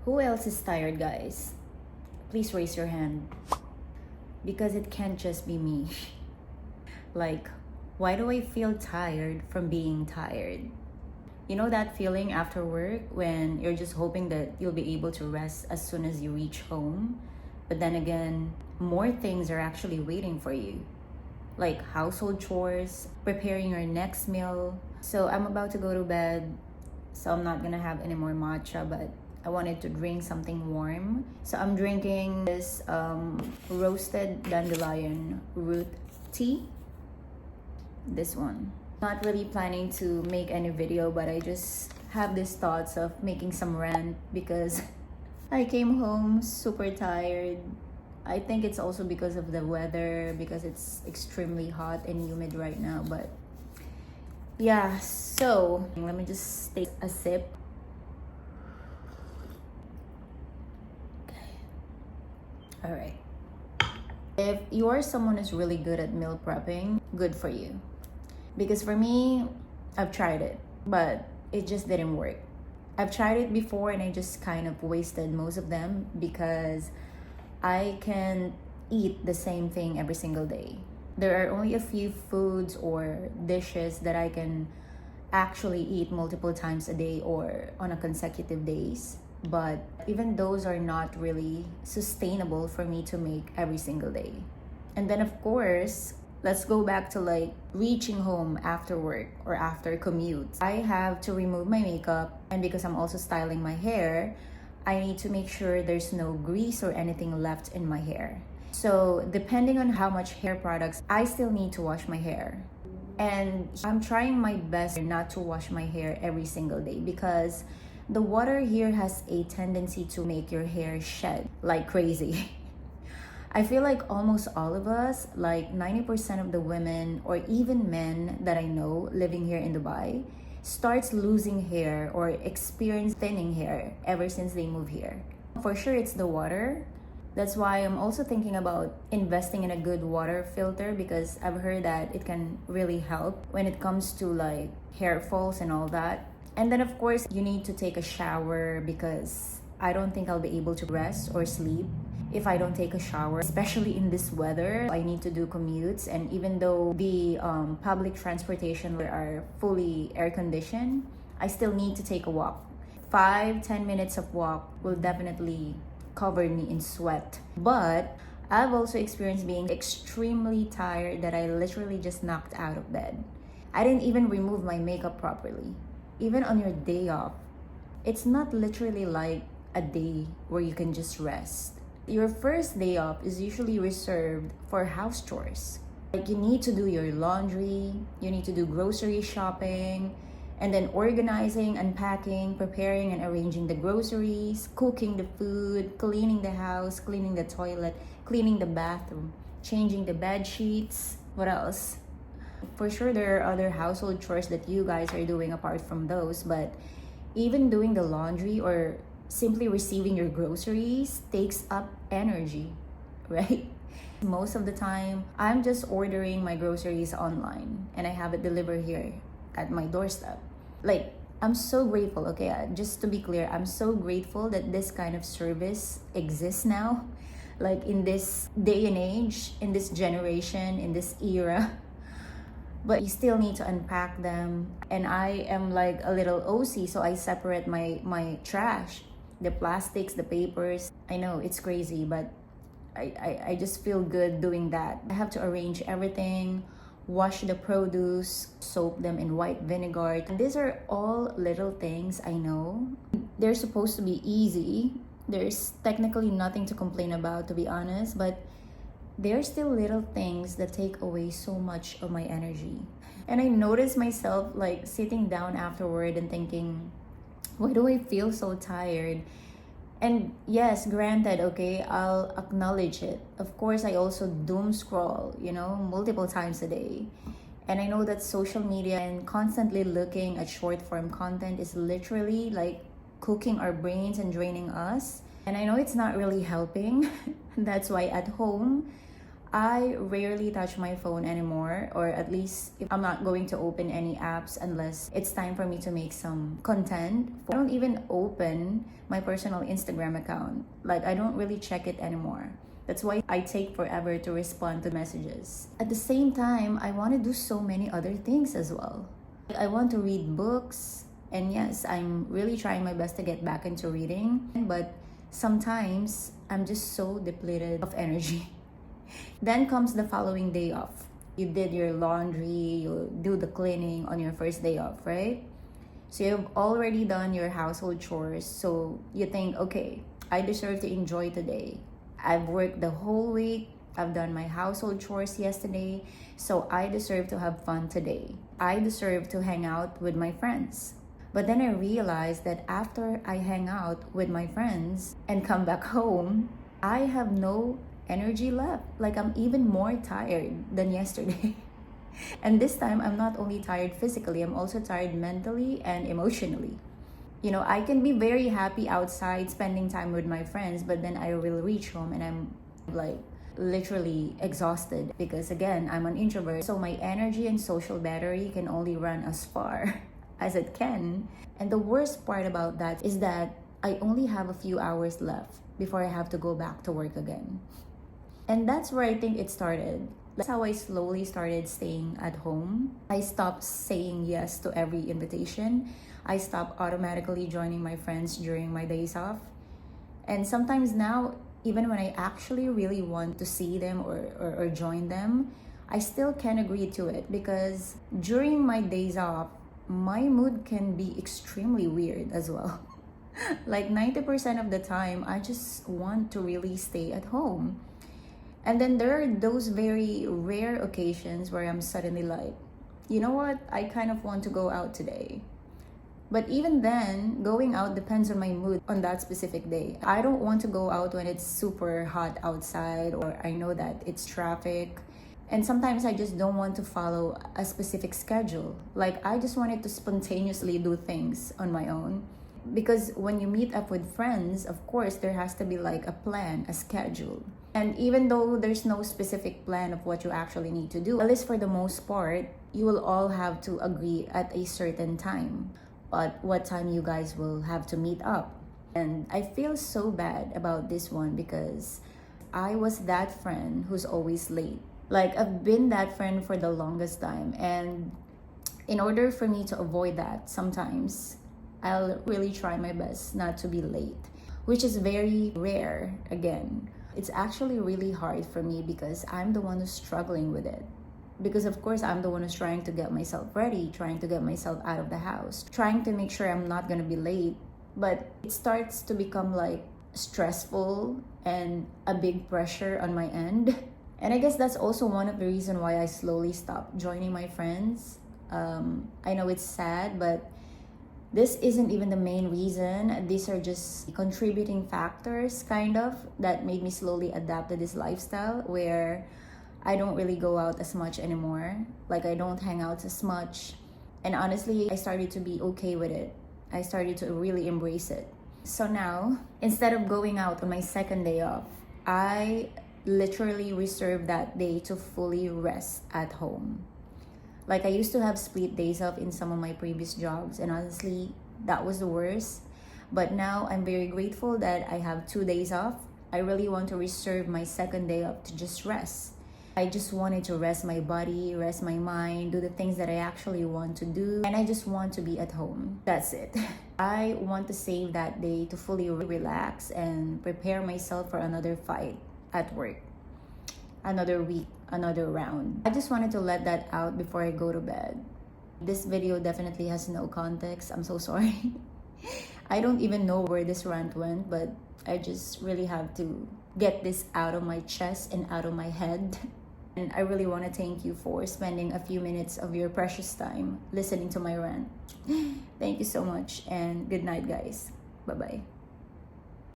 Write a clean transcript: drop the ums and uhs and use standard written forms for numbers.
Who else is tired, guys? Please raise your hand. Because it can't just be me. Like, why do I feel tired from being tired? You know that feeling after work when you're just hoping that you'll be able to rest as soon as you reach home? But then again, more things are actually waiting for you. Like household chores, preparing your next meal. So I'm about to go to bed, so I'm not gonna have any more matcha, but I wanted to drink something warm. So I'm drinking this roasted dandelion root tea. This one. Not really planning to make any video, but I just have these thoughts of making some rant because I came home super tired. I think it's also because of the weather, because it's extremely hot and humid right now. But yeah, so let me just take a sip. All right. If you are someone who's really good at meal prepping, good for you. Because for me, I've tried it, but it just didn't work. I've tried it before and I just kind of wasted most of them because I can eat the same thing every single day. There are only a few foods or dishes that I can actually eat multiple times a day or on a consecutive days. But even those are not really sustainable for me to make every single day. And then of course, let's go back to like reaching home after work or after commute. I have to remove my makeup, and because I'm also styling my hair, I need to make sure there's no grease or anything left in my hair. So depending on how much hair products, I still need to wash my hair. And I'm trying my best not to wash my hair every single day because the water here has a tendency to make your hair shed like crazy. I feel like almost all of us, like 90% of the women or even men that I know living here in Dubai, starts losing hair or experience thinning hair ever since they move here. For sure, it's the water. That's why I'm also thinking about investing in a good water filter because I've heard that it can really help when it comes to like hair falls and all that. And then of course, you need to take a shower because I don't think I'll be able to rest or sleep if I don't take a shower, especially in this weather. I need to do commutes, and even though the public transportation are fully air conditioned, I still need to take a walk. 5-10 minutes of walk will definitely cover me in sweat. But I've also experienced being extremely tired that I literally just knocked out of bed. I didn't even remove my makeup properly. Even on your day off, it's not literally like a day where you can just rest. Your first day off is usually reserved for house chores. Like you need to do your laundry, you need to do grocery shopping, and then organizing, unpacking, preparing and arranging the groceries, cooking the food, cleaning the house, cleaning the toilet, cleaning the bathroom, changing the bed sheets. What else? For sure, there are other household chores that you guys are doing apart from those, but even doing the laundry or simply receiving your groceries takes up energy, right? Most of the time, I'm just ordering my groceries online and I have it delivered here at my doorstep. Like, I'm so grateful, okay? Just to be clear, I'm so grateful that this kind of service exists now. Like in this day and age, in this generation, in this era. But you still need to unpack them. And I am like a little OC, so I separate my trash, the plastics, the papers. I know it's crazy, but I just feel good doing that. I have to arrange everything, wash the produce, soak them in white vinegar. And these are all little things, I know. They're supposed to be easy. There's technically nothing to complain about, to be honest, but there are still little things that take away so much of my energy. And I notice myself like sitting down afterward and thinking, why do I feel so tired? And yes, granted, okay, I'll acknowledge it. Of course, I also doom scroll, multiple times a day. And I know that social media and constantly looking at short form content is literally like cooking our brains and draining us. And I know it's not really helping. That's why at home, I rarely touch my phone anymore, or at least if I'm not going to open any apps unless it's time for me to make some content. I don't even open my personal Instagram account. Like, I don't really check it anymore. That's why I take forever to respond to messages. At the same time, I want to do so many other things as well. I want to read books, and yes, I'm really trying my best to get back into reading, but sometimes I'm just so depleted of energy. Then comes the following day off. You did your laundry, you do the cleaning on your first day off, right? So you've already done your household chores, so you think, okay, I deserve to enjoy today. I've worked the whole week, I've done my household chores yesterday, so I deserve to have fun today. I deserve to hang out with my friends. But then I realized that after I hang out with my friends and come back home, I have no energy left. Like, I'm even more tired than yesterday. And this time, I'm not only tired physically, I'm also tired mentally and emotionally. You know, I can be very happy outside spending time with my friends, but then I will reach home and I'm like literally exhausted because, again, I'm an introvert. So my energy and social battery can only run as far as it can. And the worst part about that is that I only have a few hours left before I have to go back to work again. And that's where I think it started. That's how I slowly started staying at home. I stopped saying yes to every invitation. I stopped automatically joining my friends during my days off. And sometimes now, even when I actually really want to see them or join them, I still can't agree to it because during my days off, my mood can be extremely weird as well. Like 90% of the time, I just want to really stay at home. And then there are those very rare occasions where I'm suddenly like, you know what, I kind of want to go out today. But even then, going out depends on my mood on that specific day. I don't want to go out when it's super hot outside or I know that it's traffic. And sometimes I just don't want to follow a specific schedule. Like, I just wanted to spontaneously do things on my own. Because when you meet up with friends, of course, there has to be like a plan, a schedule. And even though there's no specific plan of what you actually need to do, at least for the most part, you will all have to agree at a certain time. But what time you guys will have to meet up. And I feel so bad about this one because I was that friend who's always late. Like, I've been that friend for the longest time. And in order for me to avoid that, sometimes I'll really try my best not to be late, which is very rare again. It's actually really hard for me because I'm the one who's struggling with it. Because of course, I'm the one who's trying to get myself ready, trying to get myself out of the house, trying to make sure I'm not gonna be late. But it starts to become like stressful and a big pressure on my end. And I guess that's also one of the reasons why I slowly stopped joining my friends. I know it's sad, but this isn't even the main reason. These are just contributing factors, kind of, that made me slowly adapt to this lifestyle where I don't really go out as much anymore. Like, I don't hang out as much. And honestly, I started to be okay with it. I started to really embrace it. So now, instead of going out on my second day off, I literally reserve that day to fully rest at home. Like, I used to have split days off in some of my previous jobs, and honestly, that was the worst. But now I'm very grateful that I have 2 days off. I really want to reserve my second day off to just rest. I just wanted to rest my body, rest my mind, do the things that I actually want to do, and I just want to be at home. That's it. I want to save that day to fully relax and prepare myself for another fight at work, another week, another round. I just wanted to let that out before I go to bed. This video definitely has no context. I'm so sorry. I don't even know where this rant went, but I just really have to get this out of my chest and out of my head. And I really want to thank you for spending a few minutes of your precious time listening to my rant. Thank you so much, and good night, guys. Bye-bye.